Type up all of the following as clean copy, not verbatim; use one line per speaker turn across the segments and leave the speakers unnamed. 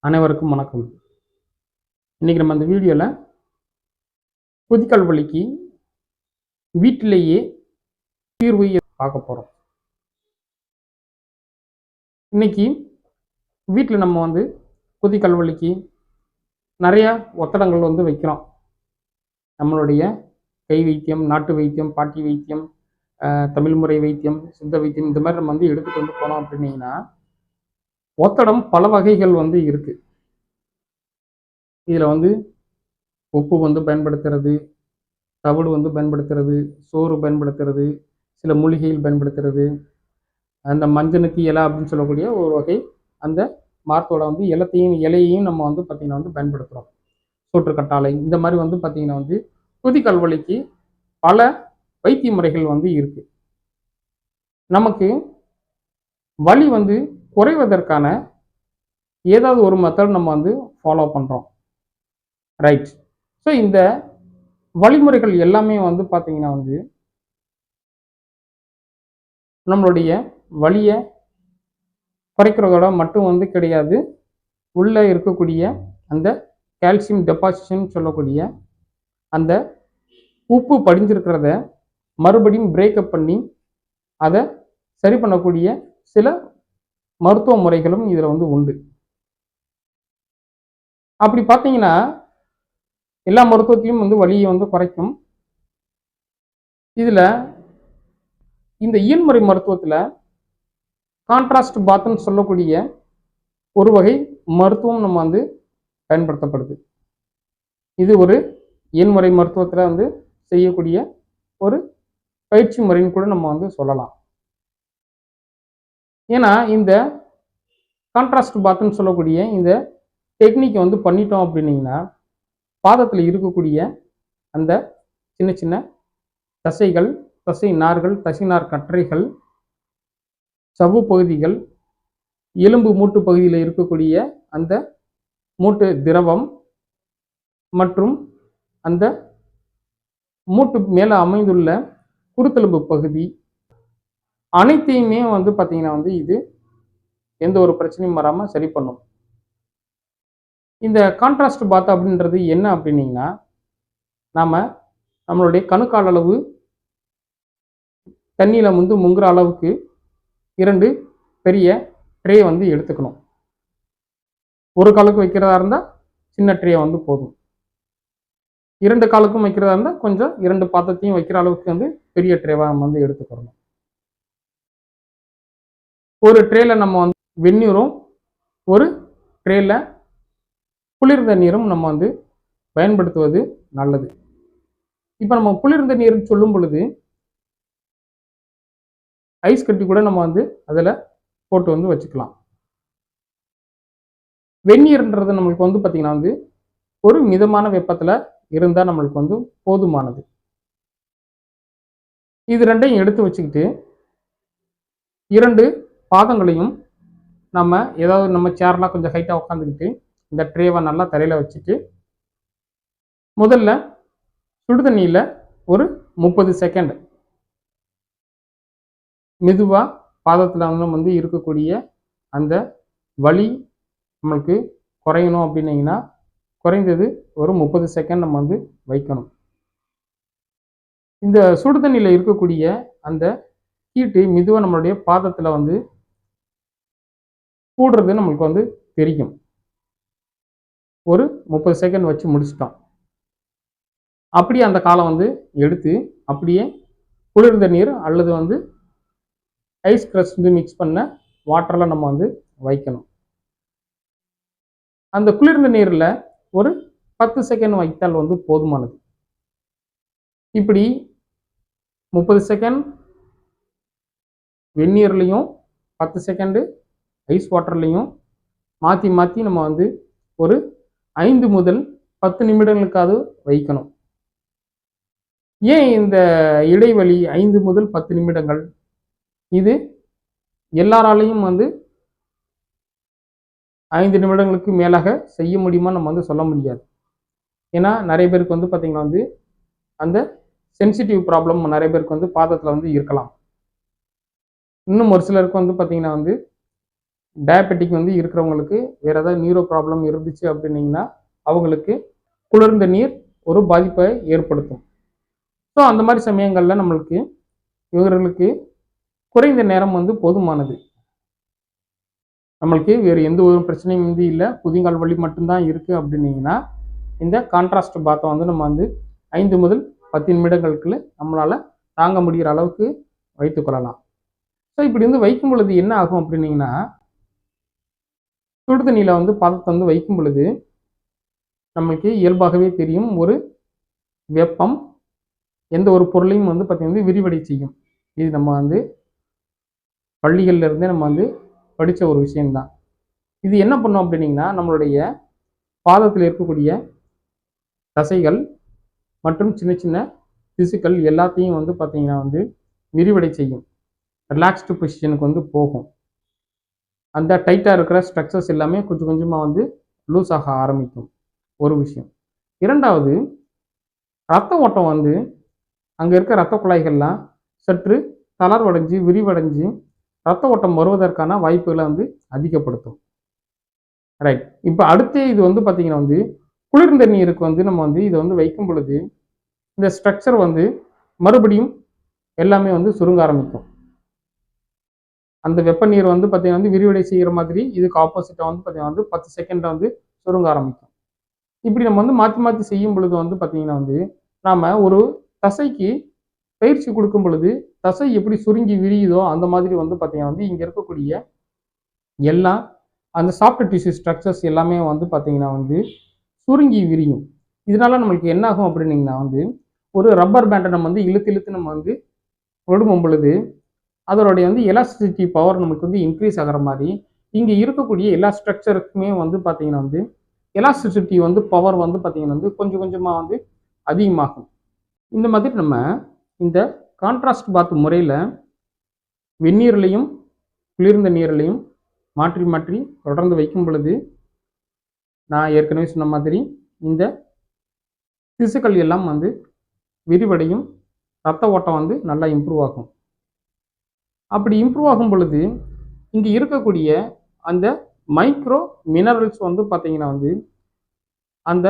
அனைவருக்கும் வணக்கம். இன்னைக்கு நம்ம இந்த வீடியோல குதிக்கால் வலிக்கு வீட்டிலேயே தீர்வு பார்க்க போறோம். இன்னைக்கு வீட்டில் நம்ம குதிக்கால் வலிக்கு நிறைய ஒத்தடங்கள் வைக்கிறோம். நம்மளுடைய கை வைத்தியம், நாட்டு வைத்தியம், பாட்டி வைத்தியம், தமிழ் முறை வைத்தியம், சித்த வைத்தியம் இந்த மாதிரி நம்ம எடுத்துட்டு போனோம் அப்படின்னீங்கன்னா ஒத்தடம் பல வகைகள் இருக்கு. இதில் உப்பு பயன்படுத்துறது, தவிடு பயன்படுத்துறது, சோறு பயன்படுத்துறது, சில மூலிகைகள் பயன்படுத்துறது, அந்த மஞ்சனுக்கு இலை அப்படின்னு சொல்லக்கூடிய ஒரு வகை அந்த மரத்தோட இலையையும் நம்ம பார்த்திங்கன்னா பயன்படுத்துகிறோம். சோற்றுக்கற்றாழை இந்த மாதிரி பார்த்திங்கன்னா குதிக்கால் வலிக்கு பல வைத்திய முறைகள் இருக்குது. நமக்கு வலி குறைவதற்கான ஏதாவது ஒரு மெத்தட் நம்ம ஃபாலோ பண்ணுறோம், ரைட்? ஸோ இந்த வழிமுறைகள் எல்லாமே பார்த்தீங்கன்னா நம்மளுடைய வலியை குறைக்கிறதோட மட்டும் கிடையாது. உள்ளே இருக்கக்கூடிய அந்த கால்சியம் டெபாசிஷன் சொல்லக்கூடிய அந்த உப்பு படிஞ்சிருக்கிறத மறுபடியும் பிரேக்கப் பண்ணி அதை சரி பண்ணக்கூடிய சில மருத்துவ முறைகளும் இதில் உண்டு. அப்படி பார்த்தீங்கன்னா எல்லா மருத்துவத்தையும் வலியை குறைக்கும். இதில் இந்த இயன்முறை மருத்துவத்தில் கான்ட்ராஸ்ட் பாத்னு சொல்லக்கூடிய ஒரு வகை மருத்துவம் நம்ம பயன்படுத்தப்படுது. இது ஒரு இயன்முறை மருத்துவத்தில் செய்யக்கூடிய ஒரு பயிற்சி முறைன்னு கூட நம்ம சொல்லலாம். ஏன்னா இந்த கான்ட்ராஸ்ட் பாத்னு சொல்லக்கூடிய இந்த டெக்னிக்கை பண்ணிட்டோம் அப்படின்னீங்கன்னா பாதத்தில் இருக்கக்கூடிய அந்த சின்ன சின்ன தசைகள், தசை நார்கள், தசை நார் கற்றைகள், சவ்வு பகுதிகள், எலும்பு மூட்டு பகுதியில் இருக்கக்கூடிய அந்த மூட்டு திரவம் மற்றும் அந்த மூட்டு மேலே அமைந்துள்ள குருத்தெலும்பு பகுதி அனைத்தையுமே பார்த்தீங்கன்னா இது எந்த ஒரு பிரச்சனையும் வராமல் சரி பண்ணும். இந்த கான்ட்ராஸ்ட் பாத் அப்படின்றது என்ன அப்படின்னீங்கன்னா நம்மளுடைய கணுக்கால் அளவு தண்ணியில் முங்குற அளவுக்கு 2 பெரிய ட்ரே எடுத்துக்கணும். ஒரு காலுக்கு வைக்கிறதா இருந்தால் சின்ன ட்ரே போதும். 2 காலுக்கும் வைக்கிறதா இருந்தால் கொஞ்சம் 2 பாத்திரத்தையும் வைக்கிற அளவுக்கு பெரிய ட்ரேவாக நம்ம எடுத்துக்கிறோம். ஒரு ட்ரேல நம்ம வெந்நீரும் ஒரு ட்ரேல குளிர்ந்த நீரும் நம்ம பயன்படுத்துவது நல்லது. இப்போ நம்ம குளிர்ந்த நீர்னு சொல்லும் பொழுது ஐஸ் கட்டி கூட நம்ம அதில் போட்டு வச்சுக்கலாம். வெந்நீர்ன்றது நம்மளுக்கு பார்த்தீங்கன்னா ஒரு மிதமான வெப்பத்தில் இருந்தால் நம்மளுக்கு போதுமானது. இது ரெண்டையும் எடுத்து வச்சுக்கிட்டு 2 பாதங்களையும் நம்ம ஏதாவது நம்ம சேர்லாம் கொஞ்சம் ஹைட்டாக உட்காந்துக்கிட்டு இந்த ட்ரேவை நல்லா தரையில் வச்சுட்டு முதல்ல சுடுதண்ணியில் ஒரு 30 செகண்ட் மெதுவாக பாதத்தில் இருக்கக்கூடிய அந்த வலி நம்மளுக்கு குறையணும் அப்படின்னீங்கன்னா குறைந்தது ஒரு 30 செகண்ட் நம்ம வைக்கணும். இந்த சுடுதண்ணியில் இருக்கக்கூடிய அந்த ஹீட்டு மெதுவாக நம்மளுடைய பாதத்தில் கூடுறது நம்மளுக்கு தெரியும். ஒரு 30 செகண்ட் வச்சு முடிச்சிட்டோம். அப்படியே அந்த காலம் எடுத்து அப்படியே குளிர்ந்த நீர் அல்லது ஐஸ் கிரஷ் மிக்ஸ் பண்ண வாட்டரில் நம்ம வைக்கணும். அந்த குளிர்ந்த நீரில் ஒரு 10 செகண்ட் வைத்தால் போதுமானது. இப்படி 30 செகண்ட் வெந்நீர்லையும் 10 செகண்டு ஐஸ் வாட்டர்லையும் மாற்றி மாற்றி நம்ம ஒரு 5 முதல் 10 நிமிடங்களுக்காவது வைக்கணும். ஏன் இந்த இடைவெளி 5 முதல் 10 நிமிடங்கள்? இது எல்லாராலையும் 5 நிமிடங்களுக்கு மேலாக செய்ய முடியுமா நம்ம சொல்ல முடியாது. ஏன்னா நிறைய பேருக்கு பார்த்தீங்கன்னா அந்த சென்சிட்டிவ் ப்ராப்ளம் நிறைய பேருக்கு பாதத்தில் இருக்கலாம். இன்னும் ஒரு சிலருக்கு பார்த்தீங்கன்னா டயபெட்டிக் வந்து இருக்கிறவங்களுக்கு வேறு ஏதாவது நியூரோ ப்ராப்ளம் இருந்துச்சு அப்படின்னீங்கன்னா அவங்களுக்கு குளிர்ந்த நீர் ஒரு பாதிப்பை ஏற்படுத்தும். ஸோ அந்த மாதிரி சமயங்களில் நம்மளுக்கு இவர்களுக்கு குறைந்த நேரம் வந்து போதுமானது. நம்மளுக்கு வேறு எந்த ஒரு பிரச்சனையும் வந்து இல்லை, குதிங்கால் வலி மட்டும்தான் இருக்குது அப்படின்னீங்கன்னா இந்த கான்ட்ராஸ்ட் பாத்தை வந்து நம்ம வந்து 5 முதல் 10 நிமிடங்களுக்கு நம்மளால் தாங்க முடிகிற அளவுக்கு வைத்துக்கொள்ளலாம். ஸோ இப்படி வந்து வைக்கும் பொழுது என்ன ஆகும் அப்படின்னீங்கன்னா, சுடு தண்ணியில் வந்து பாதத்தை வந்து வைக்கும் பொழுது நம்மளுக்கு இயல்பாகவே தெரியும் ஒரு வெப்பம் எந்த ஒரு பொருளையும் வந்து பார்த்தீங்கன்னா விரிவடை செய்யும். இது நம்ம வந்து பள்ளிகள்ல இருந்தே நம்ம வந்து படித்த ஒரு விஷயம்தான். இது என்ன பண்ணும் அப்படின்னீங்கன்னா, நம்மளுடைய பாதத்தில் இருக்கக்கூடிய தசைகள் மற்றும் சின்ன சின்ன திசுக்கள் எல்லாத்தையும் வந்து பார்த்தீங்கன்னா வந்து விரிவடை செய்யும். ரிலாக்ஸ்டு பொசிஷனுக்கு வந்து போகும். அந்த டைட்டாக இருக்கிற ஸ்ட்ரக்சர்ஸ் எல்லாமே கொஞ்சம் கொஞ்சமாக வந்து லூஸ் ஆக ஆரம்பிக்கும். ஒரு விஷயம். இரண்டாவது, ரத்த ஓட்டம் வந்து அங்கே இருக்க இரத்த குழாய்கள்லாம் சற்று தளர்வடைஞ்சு விரிவடைஞ்சு ரத்த ஓட்டம் வருவதற்கான வாய்ப்புகளை வந்து அதிகப்படுத்தும். ரைட். இப்போ அடுத்து இது வந்து பார்த்தீங்கன்னா வந்து குளிர்ந்த நீருக்கு வந்து நம்ம வந்து இதை வந்து வைக்கும் பொழுது இந்த ஸ்ட்ரக்சர் வந்து மறுபடியும் எல்லாமே வந்து சுருங்க ஆரம்பிக்கும். அந்த வெப்ப நீர் வந்து பார்த்தீங்கன்னா வந்து விரிவடை செய்கிற மாதிரி இதுக்கு ஆப்போசிட்டாக வந்து பார்த்தீங்கன்னா வந்து 10 செகண்டில் வந்து சுருங்க ஆரம்பிக்கும். இப்படி நம்ம வந்து மாற்றி மாற்றி செய்யும் பொழுது வந்து பார்த்தீங்கன்னா வந்து நாம் ஒரு தசைக்கு பயிற்சி கொடுக்கும் பொழுது தசை எப்படி சுருங்கி விரியுதோ அந்த மாதிரி வந்து பார்த்தீங்கன்னா வந்து இங்கே இருக்கக்கூடிய எல்லா அந்த சாஃப்ட் டிஷ்யூ ஸ்ட்ரக்சர்ஸ் எல்லாமே வந்து பார்த்தீங்கன்னா வந்து சுருங்கி விரியும். இதனால நம்மளுக்கு என்ன ஆகும் அப்படின்னீங்கன்னா வந்து ஒரு ரப்பர் பேண்டை நம்ம வந்து இழுத்து இழுத்து நம்ம வந்து விடுமும் பொழுது அதனுடைய வந்து எலாஸ்டிசிட்டி பவர் நமக்கு வந்து இன்க்ரீஸ் ஆகிற மாதிரி இங்கே இருக்கக்கூடிய எல்லா ஸ்ட்ரக்சருக்குமே வந்து பார்த்தீங்கன்னா வந்து எலாஸ்டிசிட்டி வந்து பவர் வந்து பார்த்தீங்கன்னா வந்து கொஞ்சம் கொஞ்சமாக வந்து அதிகமாகும். இந்த மாதிரி நம்ம இந்த கான்ட்ராஸ்ட் பாத் முறையில் வெந்நீர்லையும் குளிர்ந்த நீரிலையும் மாற்றி மாற்றி தொடர்ந்து வைக்கும் பொழுது நான் ஏற்கனவே சொன்ன மாதிரி இந்த திசுக்கள் எல்லாம் வந்து விரிவடையும், ரத்த ஓட்டம் வந்து நல்லா இம்ப்ரூவ் ஆகும். அப்படி இம்ப்ரூவ் ஆகும் பொழுது இங்கே இருக்கக்கூடிய அந்த மைக்ரோ மினரல்ஸ் வந்து பார்த்தீங்கன்னா வந்து அந்த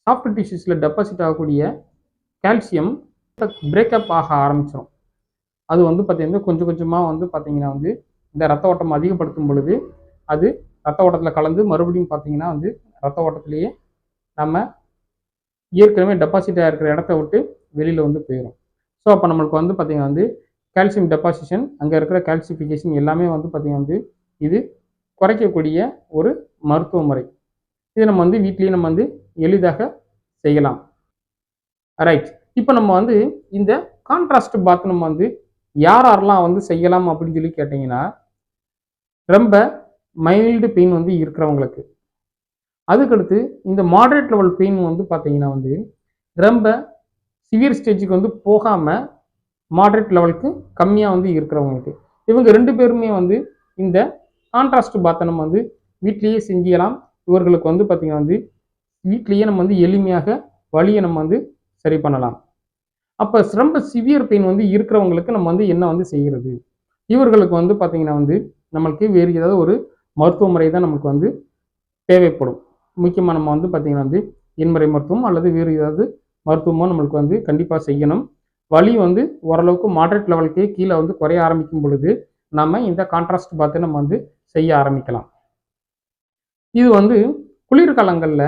சாஃப்ட் டிஷ்யூஸில் டெபாசிட் ஆகக்கூடிய கால்சியம் பிரேக்கப் ஆக ஆரம்பிச்சிடும். அது வந்து பார்த்தீங்கன்னா கொஞ்சம் கொஞ்சமாக வந்து பார்த்தீங்கன்னா வந்து இந்த ரத்த ஓட்டம் அதிகப்படுத்தும் பொழுது அது ரத்த ஓட்டத்தில் கலந்து மறுபடியும் பார்த்தீங்கன்னா வந்து ரத்த ஓட்டத்திலேயே நம்ம ஏற்கனவே டெபாசிட் ஆகிருக்கிற இடத்த விட்டு வெளியில் வந்து போயிடும். ஸோ அப்போ நம்மளுக்கு வந்து பார்த்தீங்கன்னா வந்து கால்சியம் டெபாசிஷன் அங்கே இருக்கிற கால்சிஃபிகேஷன் எல்லாமே வந்து பார்த்தீங்கன்னா வந்து இது குறைக்கக்கூடிய ஒரு மருத்துவ முறை. இதை நம்ம வந்து வீட்லேயே நம்ம வந்து எளிதாக செய்யலாம். ரைட். இப்போ நம்ம வந்து இந்த கான்ட்ராஸ்ட் பாத் நம்ம வந்து யாரெல்லாம் வந்து செய்யலாம் அப்படின்னு சொல்லி கேட்டிங்கன்னா, ரொம்ப மைல்டு பெயின் வந்து இருக்கிறவங்களுக்கு, அதுக்கடுத்து இந்த மாடரேட் லெவல் பெயின் வந்து பார்த்தீங்கன்னா வந்து ரொம்ப சிவியர் ஸ்டேஜுக்கு வந்து போகாமல் மாடரேட் லெவலுக்கு கம்மியாக வந்து இருக்கிறவங்களுக்கு, இவங்க 2 பேருமே வந்து இந்த கான்ட்ராஸ்ட் பாத்தை நம்ம வந்து வீட்லேயே செஞ்சிடலாம். இவர்களுக்கு வந்து பார்த்தீங்கன்னா வந்து வீட்லேயே நம்ம வந்து எளிமையாக வலியை நம்ம வந்து சரி பண்ணலாம். அப்போ ரொம்ப சிவியர் பெயின் வந்து இருக்கிறவங்களுக்கு நம்ம வந்து என்ன வந்து செய்கிறது, இவர்களுக்கு வந்து பார்த்தீங்கன்னா வந்து நம்மளுக்கு வேறு ஏதாவது ஒரு மருத்துவ முறை தான் நமக்கு வந்து தேவைப்படும். முக்கியமாக நம்ம வந்து பார்த்தீங்கன்னா வந்து எண்முறை மருத்துவம் அல்லது வேறு ஏதாவது மருத்துவமோ நம்மளுக்கு வந்து கண்டிப்பாக செய்யணும். வலி வந்து ஓரளவுக்கு மாடரேட் லெவலுக்கே கீழே வந்து குறைய ஆரம்பிக்கும் பொழுது நம்ம இந்த கான்ட்ராஸ்ட் பார்த்து நம்ம வந்து செய்ய ஆரம்பிக்கலாம். இது வந்து குளிர்காலங்களில்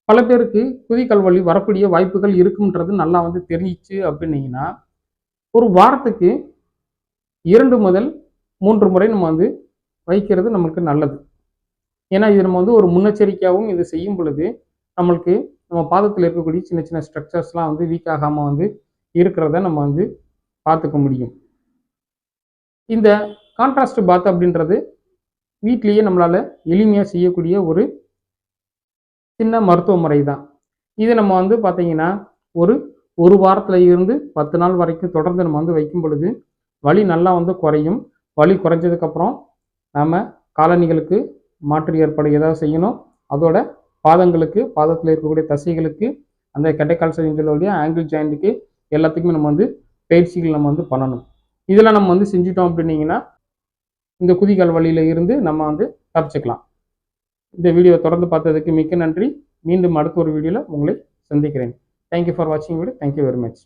பல பேருக்கு குதிகால் வலி வரக்கூடிய வாய்ப்புகள் இருக்குன்றது நல்லா வந்து தெரிஞ்சிச்சு அப்படின்னீங்கன்னா ஒரு வாரத்துக்கு 2 முதல் 3 முறை நம்ம வந்து வைக்கிறது நமக்கு நல்லது. ஏன்னா இது நம்ம வந்து ஒரு முன்னெச்சரிக்கையாகவும் இது செய்யும் பொழுது நம்மளுக்கு நம்ம பாதத்தில் இருக்கக்கூடிய சின்ன சின்ன ஸ்ட்ரக்சர்ஸ்லாம் வந்து வீக் ஆகாமல் வந்து இருக்கிறத நம்ம வந்து பார்த்துக்க முடியும். இந்த கான்ட்ராஸ்ட் பாத் அப்படின்றது வீட்லேயே நம்மளால் எளிமையாக செய்யக்கூடிய ஒரு சின்ன மருத்துவ முறை தான். இது நம்ம வந்து பார்த்தீங்கன்னா ஒரு வாரத்தில் இருந்து 10 நாள் வரைக்கும் தொடர்ந்து நம்ம வந்து வைக்கும் பொழுது வலி நல்லா வந்து குறையும். வலி குறைஞ்சதுக்கப்புறம் நம்ம காலணிகளுக்கு மாற்று ஏற்பாடு ஏதாவது செய்யணும். அதோட பாதங்களுக்கு, பாதத்தில் இருக்கக்கூடிய தசைகளுக்கு, அந்த கெட்டைக்கால் சொல்லக்கூடிய ஆங்கிள் ஜாயிண்ட்டுக்கு எல்லாத்துக்குமே நம்ம வந்து பயிற்சிகள் நம்ம வந்து பண்ணணும். இதெல்லாம் நம்ம வந்து செஞ்சிட்டோம் அப்படின்னீங்கன்னா இந்த குதிகால் வலியில இருந்து நம்ம வந்து தப்பிச்சுக்கலாம். இந்த வீடியோ தொடர்ந்து பார்த்ததுக்கு மிக்க நன்றி. மீண்டும் அடுத்த ஒரு வீடியோவில் உங்களை சந்திக்கிறேன். தேங்க்யூ ஃபார் வாட்சிங் வீடியோ. Thank you very much.